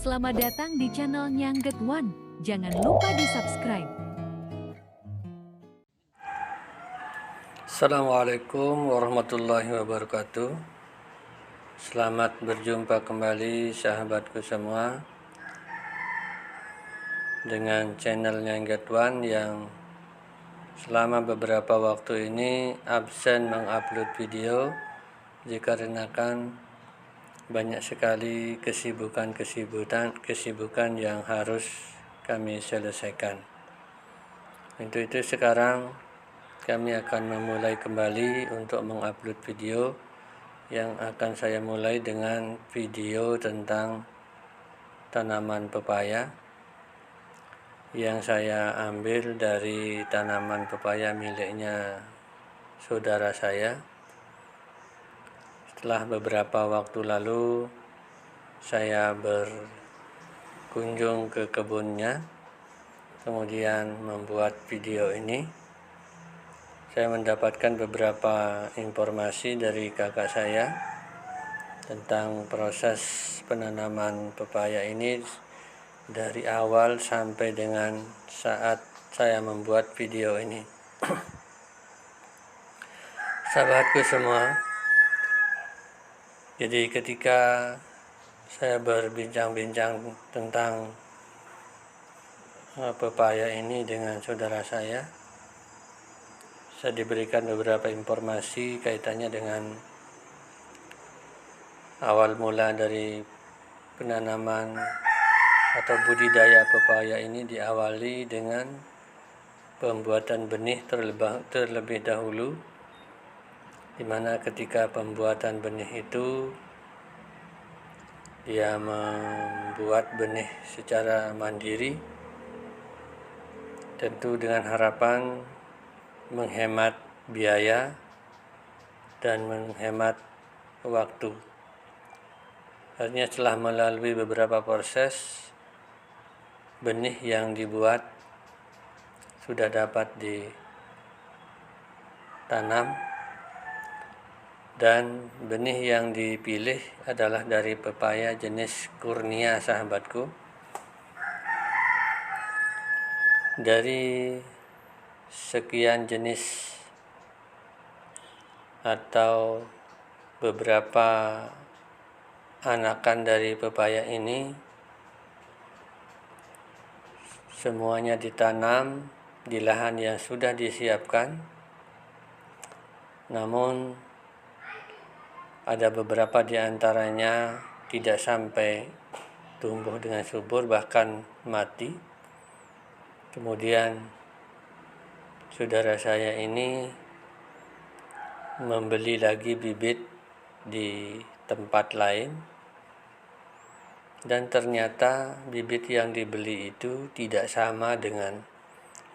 Selamat datang di channel Nyangget One. Jangan lupa di-subscribe. Assalamualaikum warahmatullahi wabarakatuh. Selamat berjumpa kembali sahabatku semua dengan channel Nyangget One yang selama beberapa waktu ini absen mengupload video dikarenakan banyak sekali kesibukan yang harus kami selesaikan. Untuk itu sekarang kami akan memulai kembali untuk mengupload video yang akan saya mulai dengan video tentang tanaman pepaya yang saya ambil dari tanaman pepaya miliknya saudara saya. Setelah beberapa waktu lalu saya berkunjung ke kebunnya, kemudian membuat video ini. Saya mendapatkan beberapa informasi dari kakak saya tentang proses penanaman pepaya ini dari awal sampai dengan saat saya membuat video ini. Sahabatku semua, jadi ketika saya berbincang-bincang tentang pepaya ini dengan saudara saya diberikan beberapa informasi kaitannya dengan awal mula dari penanaman atau budidaya pepaya ini diawali dengan pembuatan benih terlebih dahulu, di mana ketika pembuatan benih itu dia membuat benih secara mandiri, tentu dengan harapan menghemat biaya dan menghemat waktu. Artinya setelah melalui beberapa proses, benih yang dibuat sudah dapat ditanam dan benih yang dipilih adalah dari pepaya jenis Kurnia, sahabatku. Dari sekian jenis atau beberapa anakan dari pepaya ini semuanya ditanam di lahan yang sudah disiapkan, namun ada beberapa di antaranya tidak sampai tumbuh dengan subur, bahkan mati. Kemudian saudara saya ini membeli lagi bibit di tempat lain, dan ternyata bibit yang dibeli itu tidak sama dengan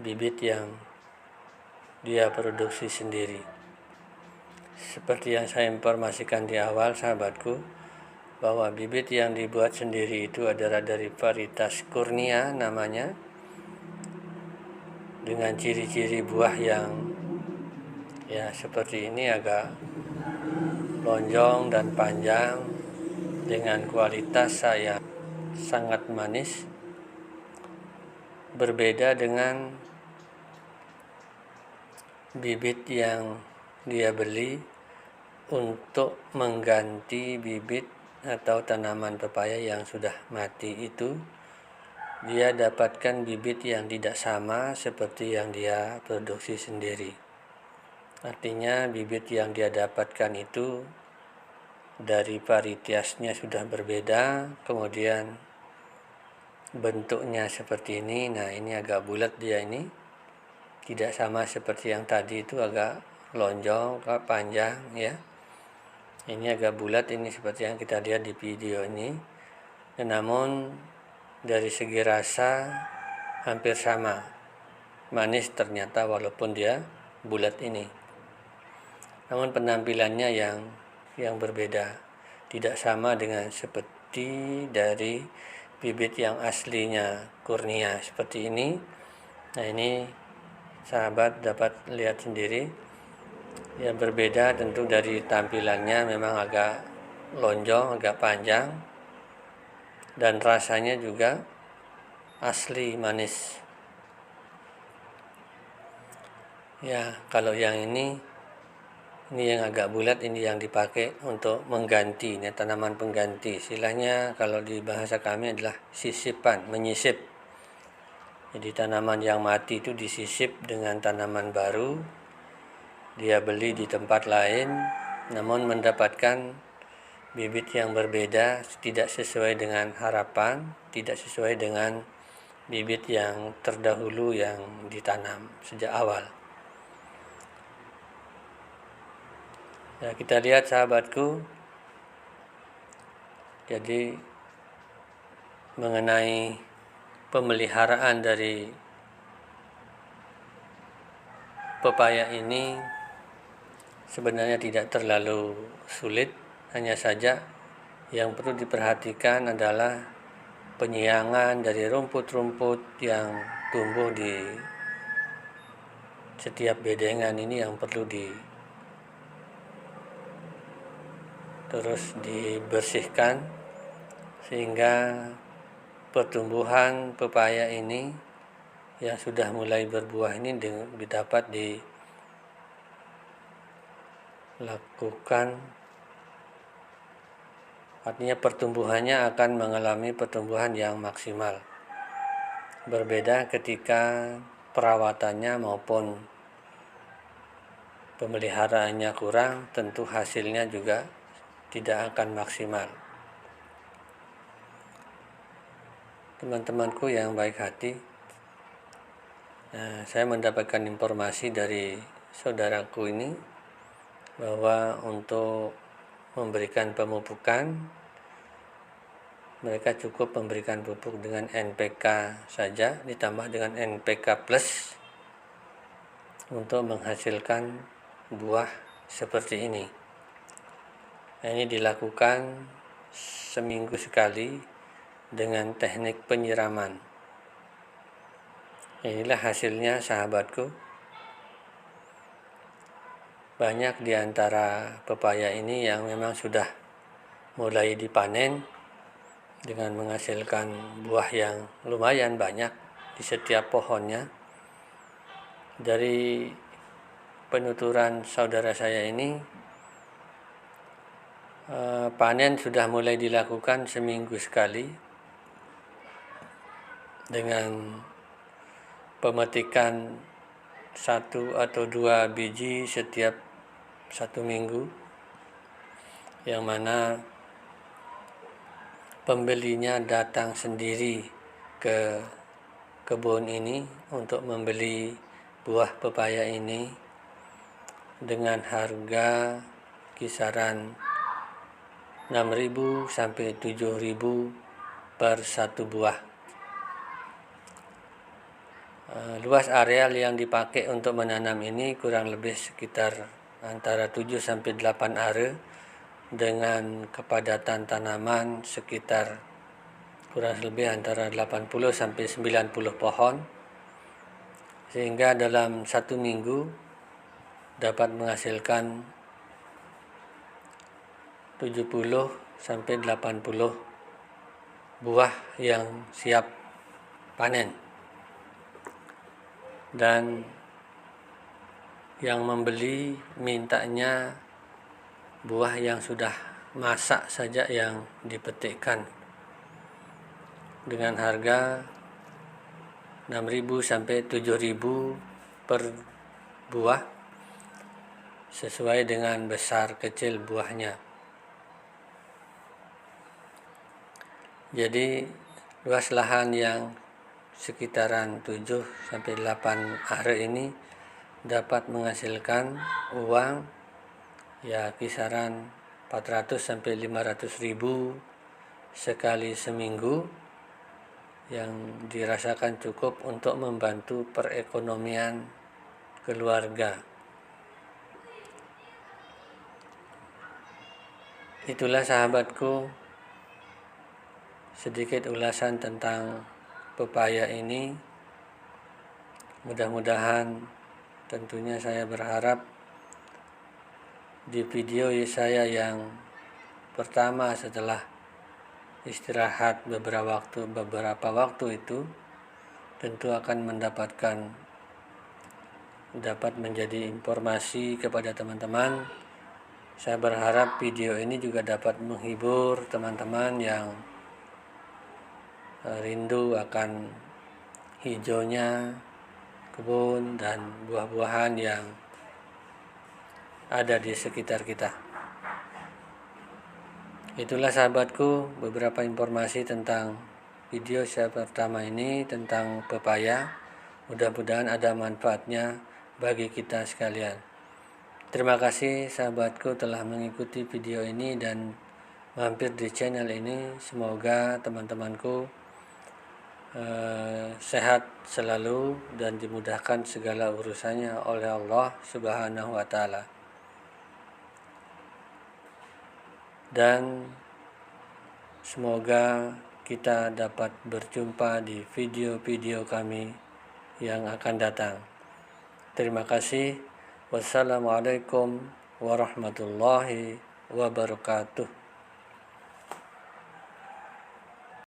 bibit yang dia produksi sendiri. Seperti yang saya informasikan di awal, sahabatku, bahwa bibit yang dibuat sendiri itu adalah dari varietas Kurnia namanya, dengan ciri-ciri buah yang seperti ini, agak lonjong dan panjang dengan kualitas yang sangat manis, berbeda dengan bibit yang dia beli untuk mengganti bibit atau tanaman pepaya yang sudah mati itu. Dia dapatkan bibit yang tidak sama seperti yang dia produksi sendiri. Artinya bibit yang dia dapatkan itu dari varietasnya sudah berbeda, kemudian bentuknya seperti ini. Nah, ini agak bulat, dia ini tidak sama seperti yang tadi itu, agak lonjong, panjang ya. Ini agak bulat, ini seperti yang kita lihat di video ini. Dan namun dari segi rasa hampir sama, manis ternyata walaupun dia bulat ini. Namun penampilannya yang berbeda, tidak sama dengan seperti dari bibit yang aslinya Kurnia seperti ini. Nah, ini sahabat dapat lihat sendiri, yang berbeda tentu dari tampilannya, memang agak lonjong, agak panjang, dan rasanya juga asli manis. Ya, kalau yang ini yang agak bulat, ini yang dipakai untuk mengganti, ini tanaman pengganti. Istilahnya kalau di bahasa kami adalah sisipan, menyisip. Jadi tanaman yang mati itu disisip dengan tanaman baru. Dia beli di tempat lain, namun mendapatkan bibit yang berbeda, tidak sesuai dengan harapan, tidak sesuai dengan bibit yang terdahulu yang ditanam sejak awal. Ya, kita lihat sahabatku, jadi mengenai pemeliharaan dari pepaya ini sebenarnya tidak terlalu sulit, hanya saja yang perlu diperhatikan adalah penyiangan dari rumput-rumput yang tumbuh di setiap bedengan ini yang perlu terus dibersihkan, sehingga pertumbuhan pepaya ini yang sudah mulai berbuah ini dapat dilakukan, artinya pertumbuhannya akan mengalami pertumbuhan yang maksimal. Berbeda ketika perawatannya maupun pemeliharaannya kurang, tentu hasilnya juga tidak akan maksimal. Teman-temanku yang baik hati, saya mendapatkan informasi dari saudaraku ini bahwa untuk memberikan pemupukan, mereka cukup memberikan pupuk dengan NPK saja ditambah dengan NPK plus untuk menghasilkan buah seperti ini. Nah, ini dilakukan seminggu sekali dengan teknik penyiraman. Inilah hasilnya sahabatku. Banyak di antara pepaya ini yang memang sudah mulai dipanen dengan menghasilkan buah yang lumayan banyak di setiap pohonnya. Dari penuturan saudara saya ini, panen sudah mulai dilakukan seminggu sekali dengan pemetikan 1 atau 2 biji setiap 1 minggu, yang mana pembelinya datang sendiri ke kebun ini untuk membeli buah pepaya ini dengan harga kisaran 6.000 sampai 7.000 per satu buah. Luas areal yang dipakai untuk menanam ini kurang lebih sekitar antara 7 sampai 8 are dengan kepadatan tanaman sekitar kurang lebih antara 80 sampai 90 pohon, sehingga dalam 1 minggu dapat menghasilkan 70 sampai 80 buah yang siap panen. Dan yang membeli mintanya buah yang sudah masak saja yang dipetikkan dengan harga 6.000 sampai 7.000 per buah sesuai dengan besar kecil buahnya. Jadi luas lahan yang sekitaran 7 sampai 8 are ini dapat menghasilkan uang ya kisaran 400 sampai 500 ribu sekali seminggu, yang dirasakan cukup untuk membantu perekonomian keluarga. Itulah sahabatku, sedikit ulasan tentang pepaya ini. Mudah-mudahan, tentunya saya berharap di video saya yang pertama setelah istirahat beberapa waktu itu tentu akan dapat menjadi informasi kepada teman-teman. Saya berharap video ini juga dapat menghibur teman-teman yang rindu akan hijaunya kebun dan buah-buahan yang ada di sekitar kita. Itulah sahabatku beberapa informasi tentang video saya pertama ini tentang pepaya. Mudah-mudahan ada manfaatnya bagi kita sekalian. Terima kasih sahabatku telah mengikuti video ini dan mampir di channel ini. Semoga teman-temanku sehat selalu dan dimudahkan segala urusannya oleh Allah Subhanahu wa Ta'ala. Dan semoga kita dapat berjumpa di video-video kami yang akan datang. Terima kasih. Wassalamualaikum warahmatullahi wabarakatuh.